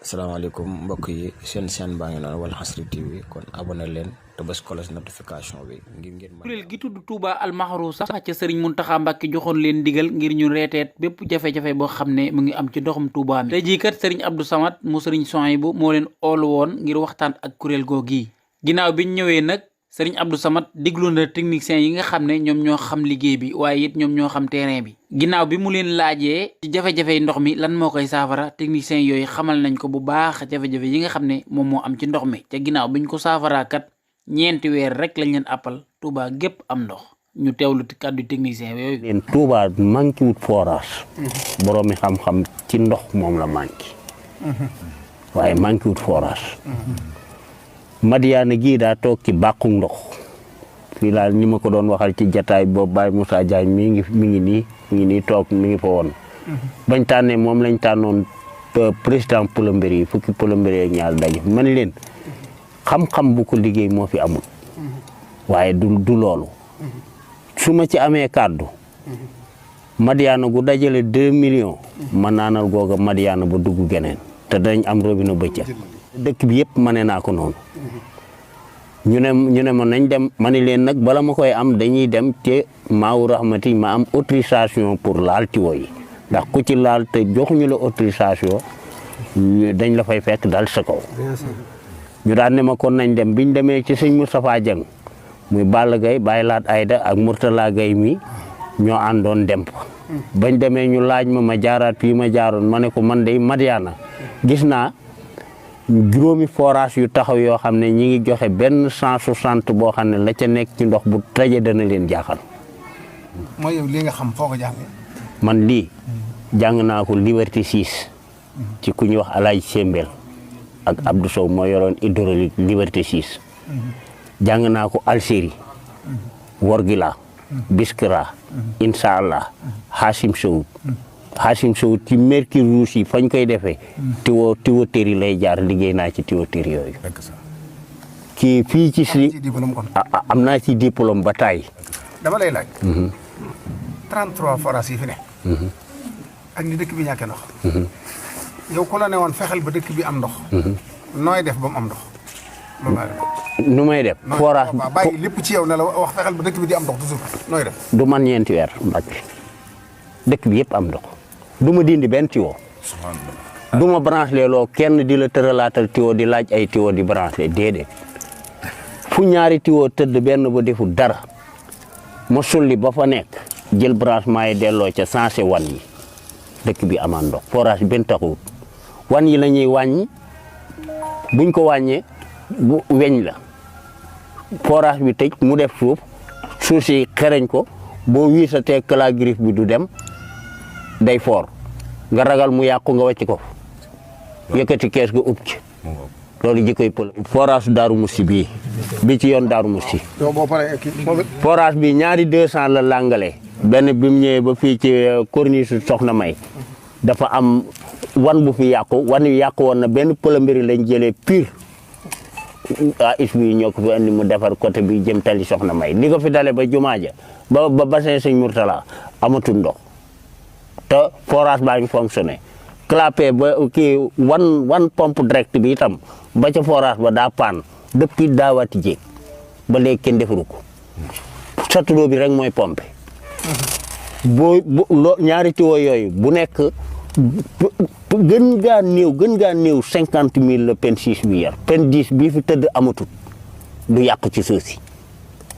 asalaamaaleykum mbokk yi seen chaîne baa ngi noonu Walfadjri TV kon abonné leen te bës cloche notification bi ngir ngeen mën. kuréel gi tudd Touba Almaxru sax ca sëriñ Muntaxa Mbàkke joxoon leen ndigal ngir ñu reeteet bépp jafe-jafe boo xam ne mu ngi am ci ndoxum Touba mi tey jii kat sëriñ Abdou Samad mu sëriñ Souhaïbou moo leen oolu woon ngir waxtaan ak kuréel googi ginnaaw biñ ñëwee nag sëriñ Abdou Samad diglu na techniciens yi nga xam ne ñoom ñoo xam liggéey bi waaye it ñoom ñoo xam terrain bi ginnaaw bi mu leen laajee ci jafe-jafe ndox mi lan moo koy saafara techniciens yooyu xamal nañ ko bu baax jafe-jafe yi nga xam ne moom moo am ci ndox mi te ginnaaw biñ ko saafaraa kat ñeenti weer rek lañ leen appal Touba gépp am ndox ñu teewlu kàddu technicien yooyu. leen Touba manqué wut forage. boroomi xam-xam ci ndox moom la manqué. waaye manqué wut forage. Madiana gii daa toog ci bàqu ndox fii laal ñi ma ko doon waxal ci jataay boobu Baye Moussa Diagne mi ngi nii toog mi ngi fa woon. bañ tànnee moom lañ tànnoon président plombier yi fukki plombier ak ñaar daje man leen xam-xam bu ko liggéey moo fi amul. waaye du loolu. su ma ci amee kàddu. Madiana gu dajale 2 millions. ma naanal googa Madiana ba dugg geneen te dañ am robinet bëccëg. dëkk bi yëpp mane naa ko noonu. ñu ne ma nañ dem ma ne leen nag bala ma koy am dañuy dem te Maawu Rahmati ma am autorisation pour laal tiwo yi ndax ku ci laal te joxuñu la autorisation dañ la fay fekk dal sa kaw. ñu daan ne ma kon nañ dem biñ demee ci sëñ Moustapha Dieng muy Balla Gaye Baye Laat Ayda ak Mourtala Gaye mi ñoo àndoon dem fa. bañ demee ñu laaj ma jaaraat fii ma jaaroon ma ne ko man day Madiana gis naa juróomi forage yu taxaw yoo xam ne ñi ngi joxe benn 160 boo xam ne la ca nekk ci ndox bu taje dana leen jaaxal. mooy yow li nga xam foo ko jàngee. man lii jàng naa ko Liberté 6 ci ku ñuy wax Alaaj Sembel ak Abdou Sow moo yoroon hydraulique Liberté 6 jàng naa ko Algérie Worgila Biskra incha allah Hachim Sow ci Mercure Rouge yi fañ koy defee tuyauterie lay jaar liggéey naa ci tuyauterie yooyu kii fii ci si am naa ci diplôme ba taay. dama lay laaj 33 forage yi fi ne ak ni dëkk bi ñàkkee ndox yow ku la ne woon fexeel ba dëkk bi am ndox nooy def ba mu am ndox nu may def forage bàyyi lépp ci yow ne la wax fexeel ba dëkk bi di am ndox toujours nooy def du man ñeenti weer Mbàkke dëkk bi yëpp am ndox du ma dindi benn tiwo du ma branché loo kenn di la tëralaatal tiwo di laaj ay tiwo di branché déedéet fu ñaari tiwo tëdd benn ba defu dara ma sulli ba fa nekk jël branchement yi delloo ca sensé wan yi dëkk bi amaan ndox forage benn taxawut wan yi la ñuy wàññi buñ ko wàññee bu weñ la forage bi tëj mu def suuf si xereñ ko boo wiisatee kala griffe bi du dem day foor nga ragal mu yàqu nga wàcc ko yëkkati kees ga ub ci loolu ji koy pël forage Daaru Musti bi ci yoon Daaru Musti forage bi ñaari 200 la langale benn bi mu ñëwee ba fii ci corniche Soxna May dafa am wan bu fi yàqu wan wi yàqu woon na benn plombier lañ jëlee pur is bi ñoo ko fi andi mu defar côté bi jëm tali Soxna May li ko fi dale ba jumaa ja ba bassin sëñ Mourtala amatul ndox te forage baa ngi fonctionné clapé ba kii wan pompe direct bi itam ba ca forage ba daa paan depuis daawati jéeg ba léegi kenn defaru ko satuloo bi rek mooy pompe ñaari tiwo yooyu bu nekk gën gaa néew 50 000 la pen 6 bi yar pen 10 bii fi tëdd amatul du yàqu ci suuf si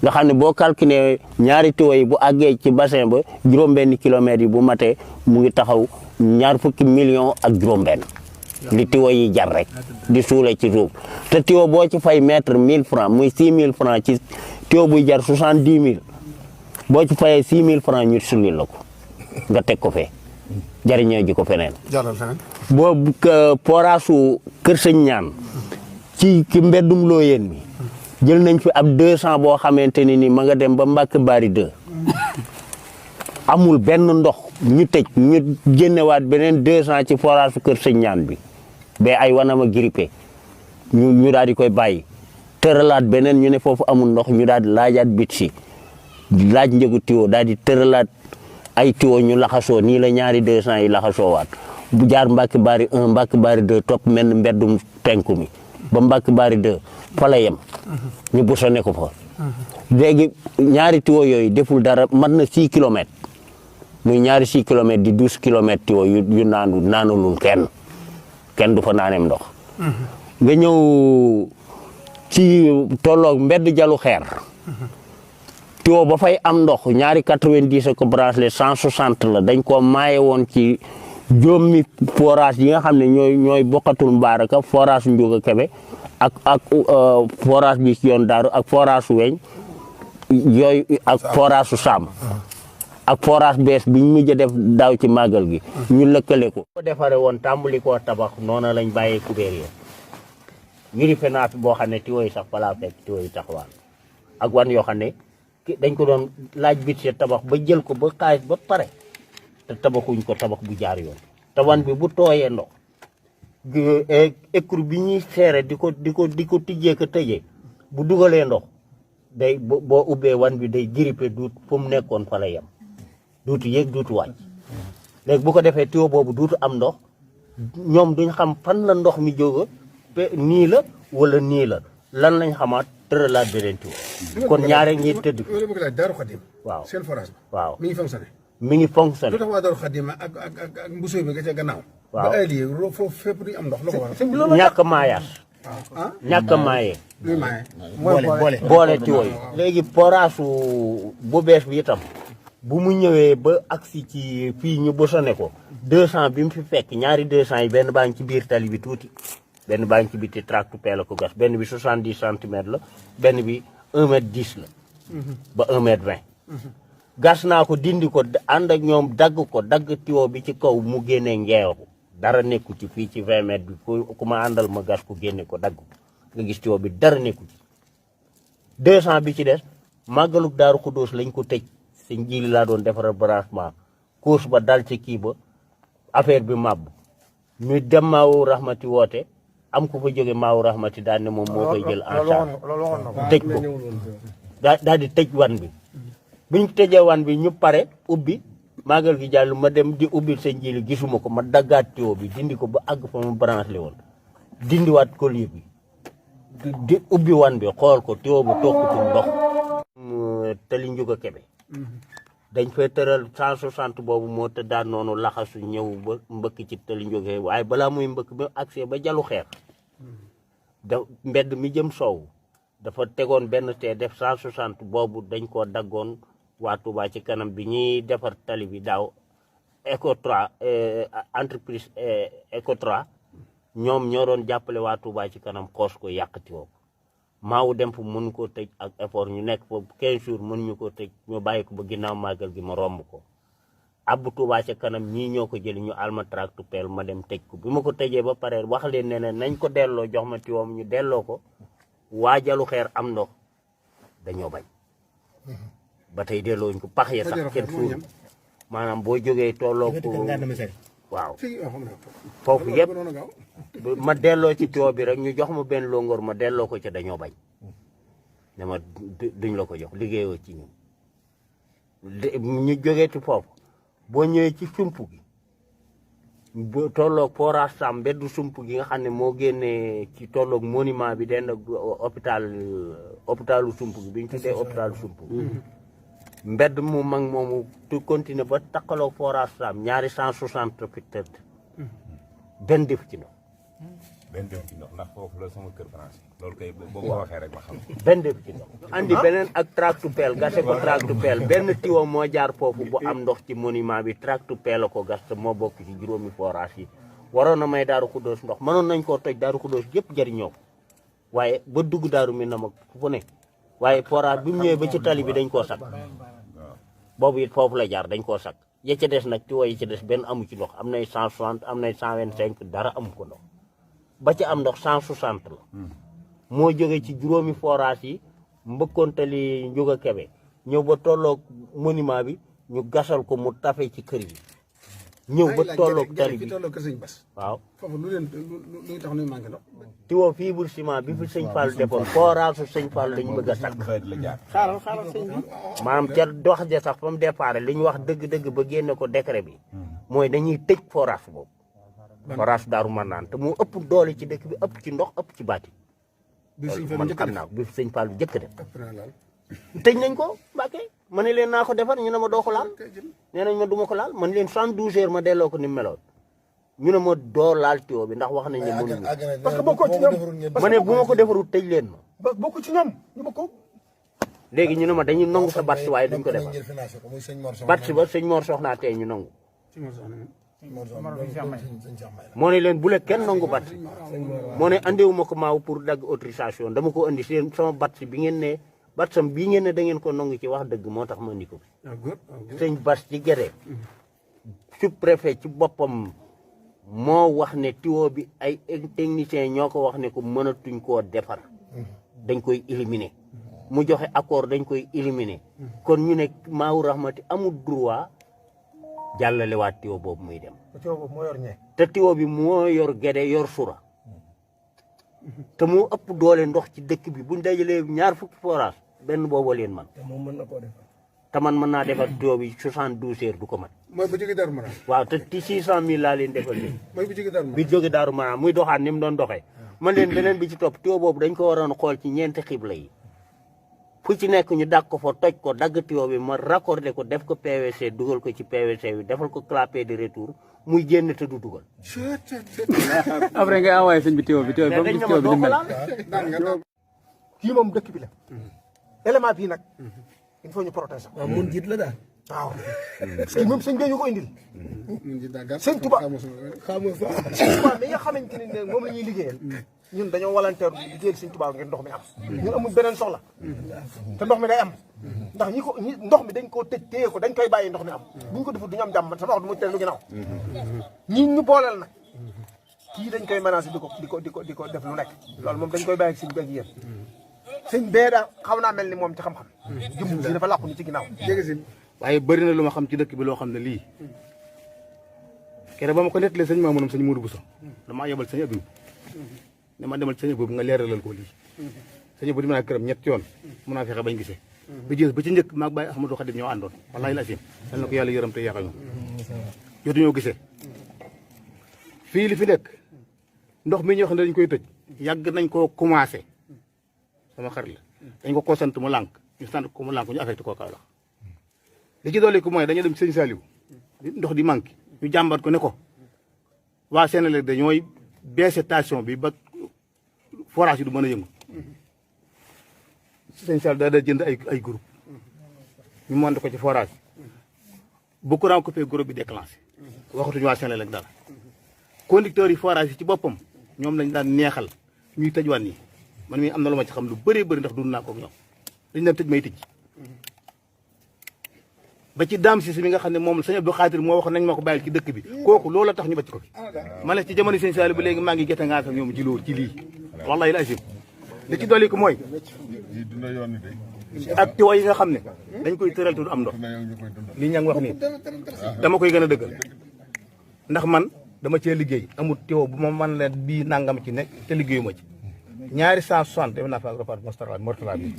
nga xam ne boo calculé ñaari tiwo yi bu àggee ci bassin ba juróom-benn kilomètres yi bu matee mu ngi taxaw 20 millions ak juróom-benn li tiwo yi jar rek di suule ci suuf te tiwo boo ci fay mètre 1000 francs muy 6 000 francs ci tiwo buy jar 70 000 boo ci fayee 6 000 francs ñu sulli la ko nga teg ko fee jariñoo ji ko feneen. boo forage Kër Sëñ Ñaan ci mbeddum Looyeen mi jël nañ fi ab 200 boo xamante ne ni ma nga dem ba Mbàkke Bari 2 amul benn ndox ñu tëj ñu génnewaat beneen 200 ci forage Kër Sëñ Ñaan bi ba ay wanama grippé ñu daal di koy bàyyi tëralaat beneen ñu ne foofu amul ndox ñu daal di laajaat bit si laaj njëgu tiwo daal di tëralaat ay tiwo ñu laxasoo nii la ñaari 200 yi laxasoo waat bu jaar Mbacke Bari 1 Mbacke Bari 2 topp mel ni mbeddum penku mi ba Mbacke Bari 2 fa la yem ñu bosone ko fa léegi ñaari tiwo yooyu deful dara mat na 6 kilomètres muy ñaari 6 kilomètres di 12 kilomètres tiwo yu naanulul kenn du fa naanem ndox nga ñëw ci tolloog mbedd jalu xeer tiwo ba fay am ndox ñaari 90 ko branché 160 la dañ ko maaye woon ci joomi forage yi nga xam ne ñooy bokkatul mbaaraka forage Ndiouga Kébé ak forage bi ci yoon daaru ak forage weñ yooyu ak forage su Sam ak forage bees bi ñu mujj a def daaw ci màggal gi ñu lëkkale ko defare woon tàmbali koo tabax noona lañ bàyyee kubéer yi vérifié naa fi boo xam ne tiwo yi sax falaa fekk tiwo yi taxawaan ak wan yoo xam ne dañ ko doon laaj budget tabax ba jël ko ba xaalis ba pare te tabaxuñ ko tabax bu jaar yoon te wan bi bu tooyee ndox écrou bi ñuy seere di ko tijjee ko tëjee bu dugalee ndox day boo ubbee wan bi day grippé duut fu mu nekkoon fa la yem duutu yéeg duutu wàcc léegi bu ko defee tuyau boobu duutu am ndox ñoom duñ xam fan la ndox mi jóge nii la wala nii la lan lañ xamaat tëralaat beneen tuyau kon ñaare ñi tëdd Daaru Xadim waaw seen forage ba waaw mi ngi fonctionné mi ngi fonctionné lu tax waa Daaru Xadim ak mbusooy bi nga ca gannaaw waaw ba ay lii foofu fépp duñ am ndox lu ko waral ñàkk maayaas ñàkk a maaye luy maaye boole tuyau yi léegi forage bu bees bi itam bu mu ñëwee ba agsi ci fii ñu bosone ko 200 bi mu fi fekk ñaari 200 yi benn baa ngi ci biir tali bi tuuti benn baa ngi ci biti tractopelle la ko gas benn bi 70 centimètres la benn bi 1 mètre 10 la ba 1 mètre 20 gas naa ko dindi ko ànd ak ñoom dagg tuyau bi ci kaw mu génnee ngeewu dara nekku ci fii ci 20 mètres bi ku ma àndal ma gas ko génne ko dagg ko nga gis tuyau bi dara nekku ci 200 bi ci des màggalug Daaru Xudóos lañ ko tëj sëñ Jili laa doon defaral branchement course ba dal ci kii ba affaire bi màbb ñu dem Maawu Rahmati woote am ku fa jóge Maawu Rahmati daal ne moom moo koy jël en charge tëj ko daal di tëj wan bi buñ tëjee wan bi ñu pare ubbi màggal gi jàll ma dem di ubbi sëñ Jili gisuma ko ma daggaat tuyau bi dindi ko ba àgg fa mu branché woon dindiwaat collier bi di ubbi wan bi xool ko tuyau bu tokkutul ndox Tali Ndiouga Kébé dañ fay tëral 160 boobu moo tëddaan noonu laxasu ñëw ba mbëkk ci Tali Ndiouga Kébé waaye balaa muy mbëkk ba accès ba jalu xeer da mbedd mi jëm soow dafa tegoon benn te def 160 boobu dañ koo daggoon waa Touba ci kanam bi ñuy defar tali bi daaw Ecotra entreprise Ecotra ñoom ñoo doon jàppale waa Touba ci kanam xoos ko yàqati woo maawu dem fu mënu koo tëj ak effort ñu nekk foofu 15 jours mënuñu koo tëj ñu bàyyi ko ba ginnaaw màggal gi ma romb ko abbu Touba ca kanam ñii ñoo ko jëli ñu alma tractopelle ma dem tëj ko bi ma ko tëjee ba pare wax leen ne nañ ko delloo jox ma tiwoom ñu delloo ko waajalu xeer am ndox dañoo bañ ba tey dellooñ ko pax ya sax kenn suur maanaam boo jógee tolloo ko waaw foofu yëpp ma delloo ci tuyau bi rek ñu jox ma benn longoor ma delloo ko ca dañoo bañ ne ma duñ la ko jox liggéeyoo ci ñun ñu jógee ci foofu boo ñëwee ci sump gi boo tolloog forage Sam mbeddu sump gi nga xam ne moo génnee ci tolloog monument bi den ak hôpitalu sump gi bi ñu tuddee hôpitalu sump mbedd mu mag moomu tu continuer ba takkaloog forage Sam ñaari 160 fi tëdd benn def ci ndox benn def ci ndox ndax foofu la sama kër branché loolu kay boo ko waxee rek ma xam benn def ci ndox andi beneen ak tractopelle gase ko tractopelle benn tiwo moo jaar foofu bu am ndox ci monument bi tractopelle la ko gas te moo bokk ci juróomi forage yi waroon na may Daaru Xudóos ndox mënoon nañ koo toj Daaru Xudóos yëpp jëriñoo ko waaye ba dugg daaru mi na mag fu ne waaye forage bi mu ñëwee ba ci tali bi dañ koo sakk boobu it foofu la jaar dañ koo sakk ya ca des nag tiwo yi ca des benn amu ci ndox am nay 160 am nay 125 dara amu ko ndox ba ci am ndox 160 la moo jóge ci juróomi forage yi mbëkkoon Tali Ndiouga Kébé ñëw ba tolloog monument bi ñu gasal ko mu tafe ci kër yi ñëw ba tolloog tali bi waaw foofu lu tax ñuy manqué ndox tiwo fibre ciment bi fi sëñ Fall defoon forage su sëñ Fall lañ bëgg a sakk xaaral sëñ bi maanaam ca dox ja sax fa mu départ li ñu wax dëgg-dëgg ba génne ko décret bi mooy dañuy tëj forage boobu forage Daaru Marnaan te moo ëpp doole ci dëkk bi ëpp ci ndox ëpp ci baati man xam naa ko bi sëñ Fall bu njëkk def tëj nañ ko Mbàkke ma ne leen naa ko defar ñu ne ma doo ko laal nee nañ ma du ma ko laal man leen 72 heures ma delloo ko ni mu meloon ñu ne ma doo laal tuyau bi ndax wax nañ ne mënuñu parce que bokkoo ci ñoom ma ne bu ma ko defarul tëj leen ma bokku ci ñoom ñu bokkoo léegi ñu ne ma dañuy nangu sa batsi waaye duñ ko defar batsi ba sëñ Mor Soxna tey ñu nangu moo ne leen bu le kenn nangu batsi moo ne andiwuma ko maaw pour dagg autorisation dama ko andi seen sama batsi bi ngeen ne batsam bii ngeen ne da ngeen ko nangu ci wax dëgg moo tax ma andi ko sëñ Bas ci Gédé sous-préfet ci boppam moo wax ne tuyau bi ay techniciens ñoo ko wax ne ko mënatuñ koo defar dañ koy éliminer mu joxe accord dañ koy éliminer kon ñu ne Maawu Rahmati amul droit jàllale waat tuyau boobu muy dem te tuyau bi moo yor Gédé yor Sura te moo ëpp doole ndox ci dëkk bi buñ dajalee ñaar fukki forage benn boobu leen man te man mën naa defar tuyau bi 72 heures du ko mat mooy bu jóge Daaru Marnaan waaw te ci 600 000 laa leen defal léegi mooy bu jóge Daaru Marnaan bi jóge Daaru Marnaan muy doxaat ni mu doon doxee man leen beneen bi ci topp tuyau boobu dañ ko waroon xool ci ñeenti xibla yi fu ci nekk ñu dagg ko fa toj ko dagg tuyau bi ma raccordé ko def ko PVC dugal ko ci PVC bi defal ko clapet de retour muy génn te du dugal. après nga envoyé sëñ bi tuyau bi tuyau bi ba mu gis tuyau bi ni mel. kii moom dëkk bi la élément bii nag il faut ñu protéger waaw mun jiit la daal waaw parce que moom sëñ bee ñu ko indil sëñ Tuba sëñ Tuba mi nga xamante ne moom la ñuy liggéeyal ñun dañoo volontaire liggéeyal sëñ Tuba ngeen ndox mi am ñun amul beneen soxla te ndox mi day am ndax ndox mi dañ koo tëj téye ko dañ koy bàyyi ndox mi am buñ ko defut duñu am jàmm man sama wax du mu teen lu ginnaaw ñi ñu booleel nag kii dañ koy menacé di ko def lu nekk loolu moom dañ koy bàyyi ak sëñ bi ak yéen sëñ bee daa xaw naa mel ni moom ci xam-xam jëm si dafa làqu ni ci ginnaaw waaye bëri na lu ma xam ci dëkk bi loo xam ne lii keroog ba ma ko nettalee sëñ Mamounam sëñ Modou Bousso damaa yebal sëñ Abib ne ma demal sëñ Abib nga leeralal ko lii sëñ Abib di mën a këram ñetti yoon mën naa fexe bañ gisee ba jës ba ci njëkk maag Baye Ahmadou Khadim ñoo àndoon wallaahi la asim yal na ko yàlla yërëm te yàqal ñu jotuñoo gisee fii li fi nekk ndox mi ñoo xam ne dañ koy tëj yàgg nañ koo commencé sama xarit la dañ ko sant mu lànk ñu sant ko mu lànk ñu affecté koo Kaolack li ci dolli ko mooy dañu dem sëñ Saliou ndox di manqué ñu jàmbat ko ne ko waa Sénégal dañooy baissé station bi ba forage yi du mën a yëngu sëñ Saliou daa jënd ay groupe ñu monté ko ci forage bu courant coupé groupe bi déclenché waxatuñu waa Sénégal dara conducteurs yi forage yi ci boppam ñoom lañ daan neexal ñuy tëj wan yi man mii am na lu ma ci xam lu bëree bëri ndax dund naa ko ak ñoom dañ daan tëj may tëj ba ci daam si mi nga xam ne moom sëñ Abdou Khadir moo wax nañ ma ko bàyyil ci dëkk bi kooku loolu la tax ñu bàcc ko fi ma ne ci jamono sëñ Saliou ba léegi maa ngi gerte ngaa ak ñoom ci loolu ci lii wallahi la asim li ci dolli ko mooy ak tiwa yi nga xam ne dañ koy tëral te du am ndox li ña ngi wax nii dama koy gën a dëggal ndax man dama cee liggéey amul tiwa bu ma man leen bii nangam ci nekk te liggéeyu ma ci ñaari 160 def naa fa repart mortala bi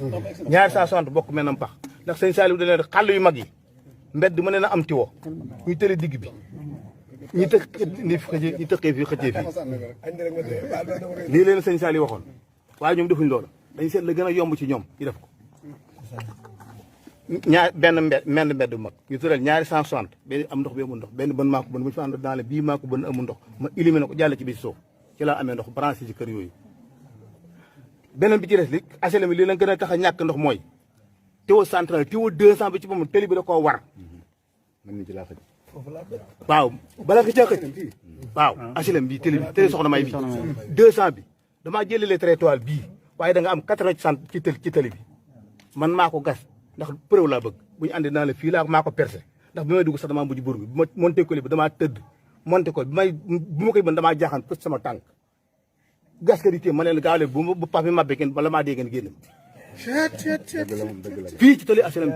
ñaari 160 bokk mel na pax ndax sëñ Saliou da leen xàll yu mag yi mbedd mën na am tiwo ñuy tële digg bi ñi tëqee fii xëccee fii lii leen sëñ Saliou waxoon waaye ñoom defuñ loolu dañ seet la gën a yomb ci ñoom ñu def ko benn mbedd bu mag ñu tëral ñaari 160 benn am ndox bi amul ndox benn bën maa ko bën bu ñu fa ànd daale bii maa ko bën amul ndox ma éliminé ko jàll ci biir suuf ci laa amee ndox branché ci kër yooyu beneen bi ci des li HLM li leen gën a tax a ñàkk ndox mooy tuyau central tuyau 200 bi ci boppam télé bi da koo war waaw bala nga caa xëj waaw HLM bi télé soxna may bi 200 bi damaa jëlale trottoir bii waaye da nga am 80 ci télé bi man maa ko gas ndax preuve laa bëgg bu ñu andi naa la fii laa maa ko percé ndax bi may dugg sax damaa mujj bur bi bu ma monté ko bi damaa tëdd monté ko bi ma koy bën damaa jaaxaan fës sama tànk gas ka di téye ma leen gaaw leen bu pax mi mabbe kenn bala maa dee ngeen génn fii ci tali HLM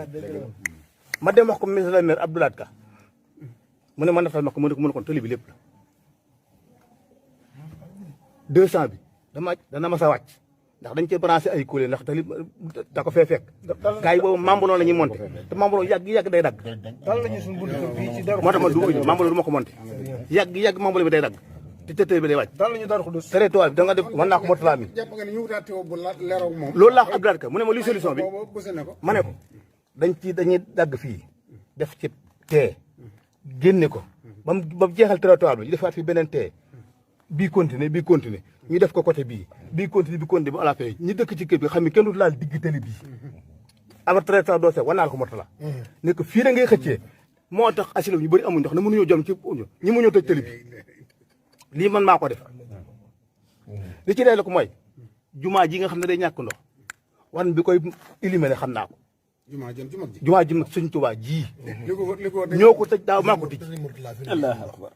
ma dem wax ko ministre de la maire Abdoulaye Ka mu ne ma defal ma ko mu ne kon tali bi lépp la 200 bi dana ma sa wàcc ndax dañ cee branché ay kuule ndax tali da ko fee fekk gars yi boobu mambaloo la ñuy monté te mambaloo yàgg day dagg moo tax ma du mambaloo du ma ko monté yàgg mambaloo bi day dagg te tëtëy bi day wàcc daal la ñu daal ko dus territoire bi da nga def mën naa ko mottalaa mi jàpp nga ne ñu wutaat teewoo bu leeroog moom. loolu laa ko Abdoulaye Ka mu ne ma luy solution bi boobu bëse na ko. ma ne ko dañuy dagg fii def ci tee génne ko ba mu jeexal territoire bi ñu defaat fi beneen tee bii continuer ñu def ko côté bii continuer ba à la fin ñi dëkk ci kër bi xam ne kenn du laal digg tali bii ama territoire doo seet war naa la ko mottala ne ko fii da ngay xëccee moo tax asilam ñu bëri amuñ ndox ne mënuñoo jom ci ñi mu ñëw tëj tali bi lii man maa ko def li ci dee la ko mooy jumaa ji nga xam ne day ñàkk ndox wan bi koy éliminer xam naa ko jumaa jëm ci mag ji. jumaa ji mag Sëñ Tuubaa ji li ko ñoo ko tëj daaw maa ko tëj Allahu akbar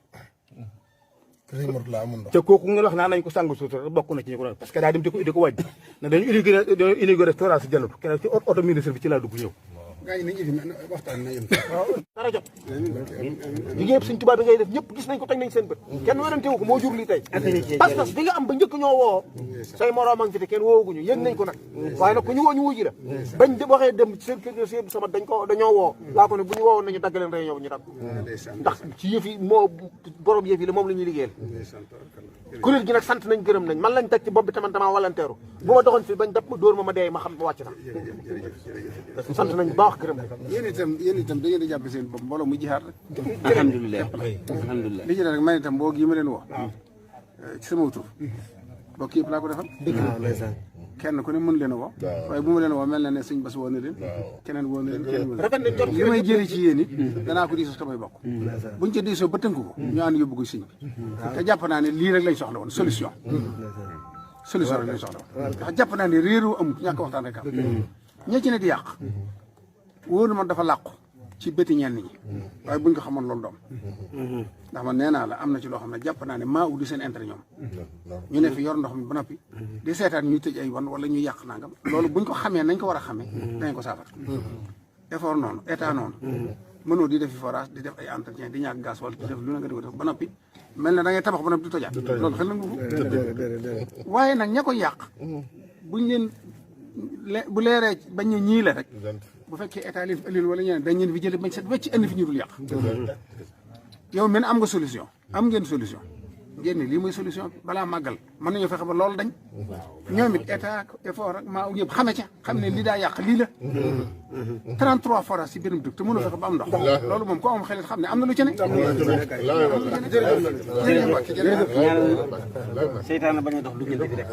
sëñ Mourtala amul ndox te kooku nga wax naa nañ ko sàng suuf bokk na ci ñu ko doon parce que daa dem di ko wàññi ne dañu inauguré restaurant si Janatu keneen ci auto ministre bi ci laa dugg ñëw gaa yi nañu indi waxtaan na yem. dara jot liggéey Sëñ Tuubaa bi ngay def ñëpp gis nañ ko teg nañ seen bët kenn werante wu ko moo jur lii tey pas-pas bi nga am ba njëkk ñoo woo say moroom a ngi fi te kenn woowaguñu yëg nañ ko nag waaye nag ku ñu woo ñu wuji la bañ waxee dem ci seen kër seen sama dañoo woo laa ko ne bu ñu woowoon nañu dagg leen réunion bi ñu dagg ndax ci yëf yi moo borom yëf yi la moom la ñuy liggéeyal kuréel gi nag sant nañ gërëm nañ man lañ teg ci bopp bi taman damaa walanteeru bu ma doxoon fi bañ dab ma dóor ma deey ma xam wàcc na sant nañ baax gërëm yéen itam da ngeen di jàpp seen bopp mbooloo mu jihaat rek. alhamdulilah li ci des rek man itam boo gii ma leen wax ci sama tur bokk yëpp laa ko defal kenn ku ne mën leen a woo waaye bu ma leen woo mel na ne sëñ Bass woo na leen keneen woo na leen keneen woo na leen li may jëli ci yéen it danaa ko diisoo samay bokk buñ ca diisoo ba tënk ko ñu ànd yóbbu ko sëñ bi te jàpp naa ne lii rek lañ soxla woon solution rek lañ soxla woon ndax jàpp naa ne réeroo amut ñàkk waxtaan rek am ña ci ne di yàq wóor na man dafa làqu ci bëti ñenn ñi waaye buñ ko xamoon loolu doom ndax man nee naa la am na ci loo xam ne jàpp naa ne maa uddi seen intérêt ñoom ñu ne fi yor ndox mi ba noppi di seetaan ñuy tëj ay wan wala ñuy yàq nangam loolu buñ ko xamee nañ ko war a xamee danañ ko saafara effort noonu état noonu mënoo di defi forage di def ay entretien di ñàkk gaz wala di def lu na nga di ko def ba noppi mel na da ngay tabax ba noppi di tojaat loolu xel na ngufu waaye nag ña koy yàq buñ leen bu leeree bañ ne ñii la rek bu fekkee état leen fi ëllëg wala ñeneen dañ leen fi jëlee bañ set wecc indi fi ñu dul yàq yow men am nga solution am ngeen solution ngeen ne lii mooy solution bi balaa màggal mën nañoo fexe ba loolu dañ ñoom it état effort ak maa yëpp xame ca xam ne lii daa yàq lii la 33 forage si benn dëkk te mënoo fexe ba am ndox loolu moom ko am xelit xam ne am na lu ci ne seytaane bañ a dox lu ngeen di rek